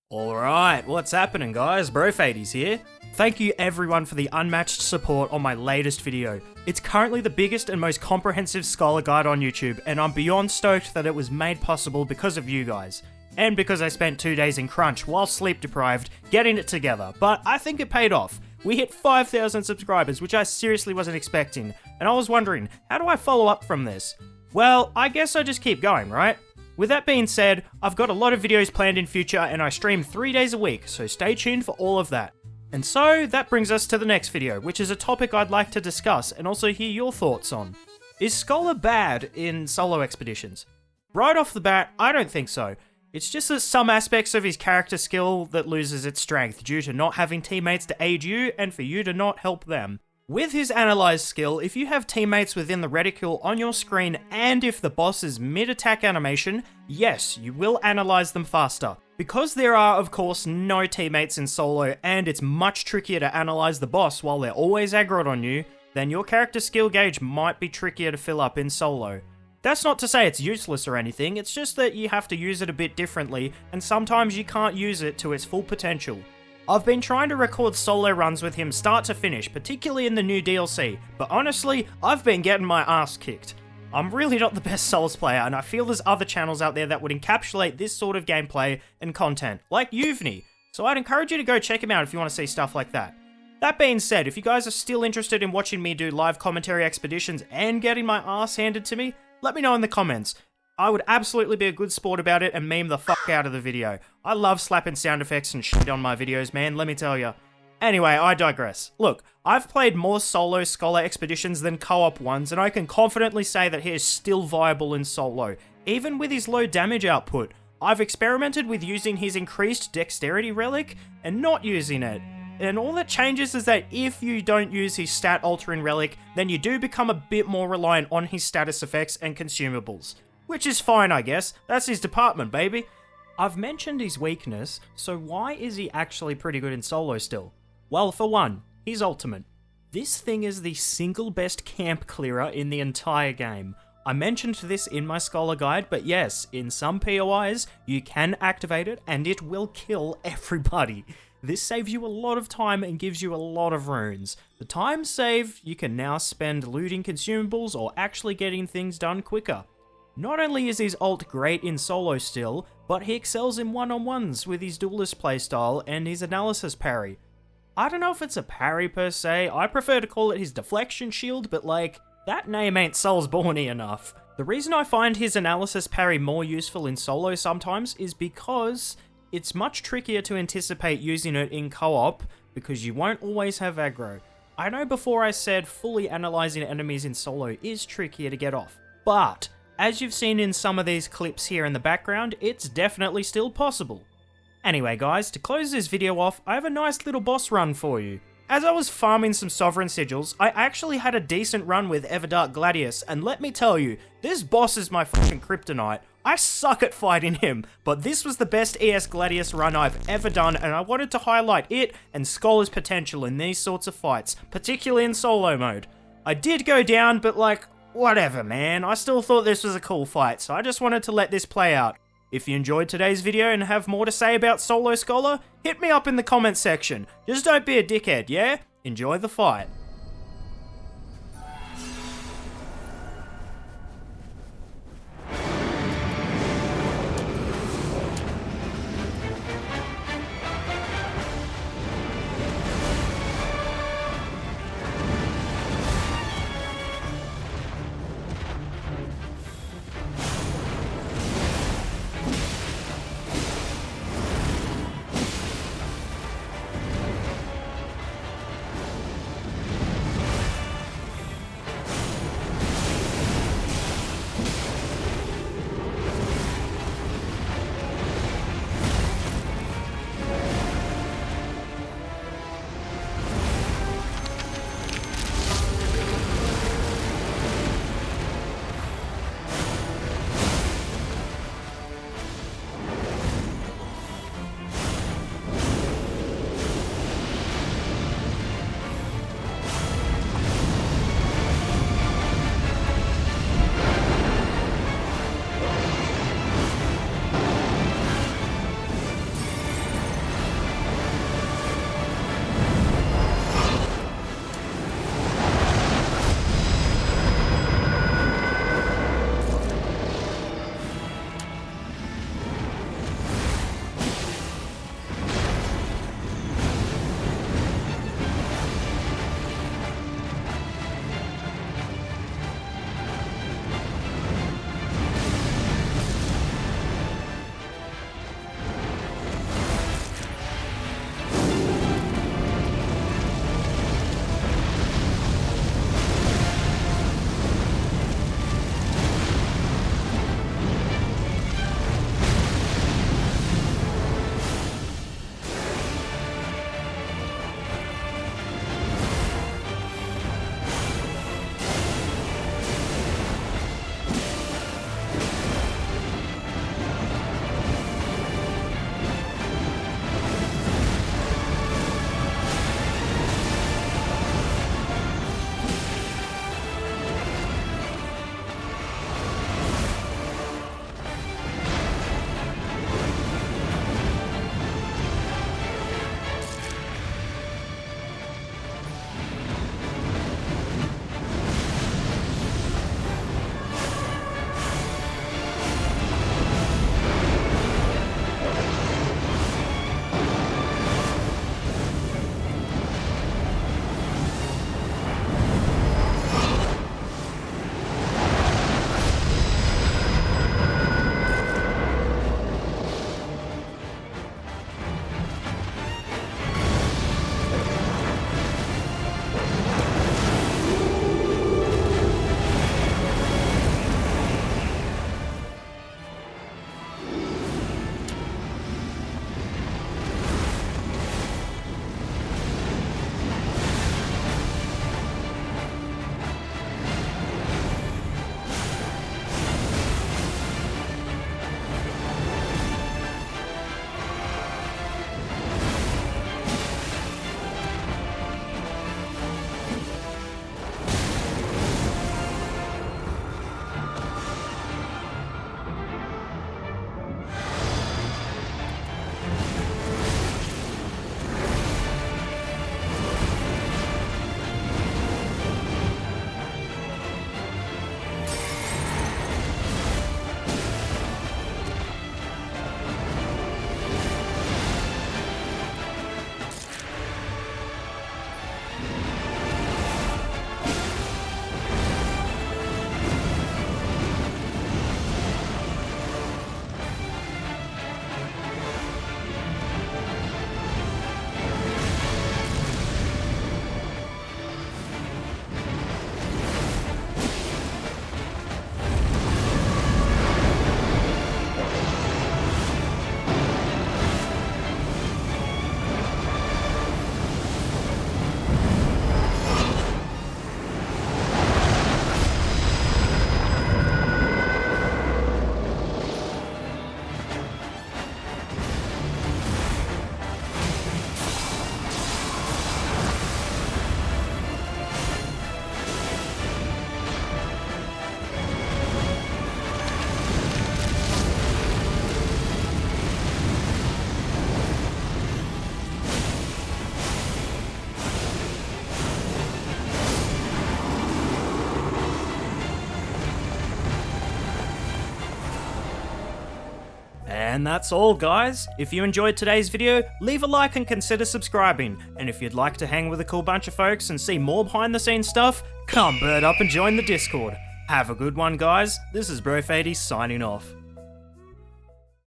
Alright, what's happening guys? Bro80s here. Thank you everyone for the unmatched support on my latest video. It's currently the biggest and most comprehensive scholar guide on YouTube, and I'm beyond stoked that it was made possible because of you guys. And because I spent 2 days in crunch while sleep deprived getting it together, but I think it paid off. We hit 5,000 subscribers, which I seriously wasn't expecting, and I was wondering, how do I follow up from this? Well, I guess I just keep going, right? With that being said, I've got a lot of videos planned in future and I stream 3 days a week, so stay tuned for all of that. And so, that brings us to the next video, which is a topic I'd like to discuss and also hear your thoughts on. Is Scholar bad in solo expeditions? Right off the bat, I don't think so. It's just that some aspects of his character skill that loses its strength due to not having teammates to aid you and for you to not help them. With his analyze skill, if you have teammates within the reticule on your screen and if the boss is mid-attack animation, yes, you will analyze them faster. Because there are, of course, no teammates in solo and it's much trickier to analyze the boss while they're always aggroed on you, then your character skill gauge might be trickier to fill up in solo. That's not to say it's useless or anything, it's just that you have to use it a bit differently and sometimes you can't use it to its full potential. I've been trying to record solo runs with him start to finish, particularly in the new DLC, but honestly, I've been getting my ass kicked. I'm really not the best Souls player, and I feel there's other channels out there that would encapsulate this sort of gameplay and content, like Yuvni, so I'd encourage you to go check him out if you want to see stuff like that. That being said, if you guys are still interested in watching me do live commentary expeditions and getting my ass handed to me, let me know in the comments. I would absolutely be a good sport about it and meme the fuck out of the video. I love slapping sound effects and shit on my videos, man, let me tell ya. Anyway, I digress. Look, I've played more solo Scholar expeditions than co-op ones, and I can confidently say that he is still viable in solo, even with his low damage output. I've experimented with using his increased dexterity relic, and not using it. And all that changes is that if you don't use his stat altering relic, then you do become a bit more reliant on his status effects and consumables. Which is fine, I guess. That's his department, baby. I've mentioned his weakness, so why is he actually pretty good in solo still? Well, for one, his ultimate. This thing is the single best camp clearer in the entire game. I mentioned this in my Scholar guide, but yes, in some POIs, you can activate it and it will kill everybody. This saves you a lot of time and gives you a lot of runes. The time saved, you can now spend looting consumables or actually getting things done quicker. Not only is his ult great in solo still, but he excels in one-on-ones with his duelist playstyle and his analysis parry. I don't know if it's a parry per se, I prefer to call it his deflection shield, but like, that name ain't Soulsborne-y enough. The reason I find his analysis parry more useful in solo sometimes is because it's much trickier to anticipate using it in co-op because you won't always have aggro. I know before I said fully analyzing enemies in solo is trickier to get off, but as you've seen in some of these clips here in the background, it's definitely still possible. Anyway guys, to close this video off, I have a nice little boss run for you. As I was farming some Sovereign Sigils, I actually had a decent run with Everdark Gladius, and let me tell you, this boss is my fucking kryptonite. I suck at fighting him, but this was the best ES Gladius run I've ever done, and I wanted to highlight it and Scholar's potential in these sorts of fights, particularly in solo mode. I did go down, but like, whatever man, I still thought this was a cool fight, so I just wanted to let this play out. If you enjoyed today's video and have more to say about Solo Scholar, hit me up in the comments section. Just don't be a dickhead, yeah? Enjoy the fight. And that's all, guys. If you enjoyed today's video, leave a like and consider subscribing. And if you'd like to hang with a cool bunch of folks and see more behind the scenes stuff, come bird up and join the Discord. Have a good one, guys. This is Bro80 signing off.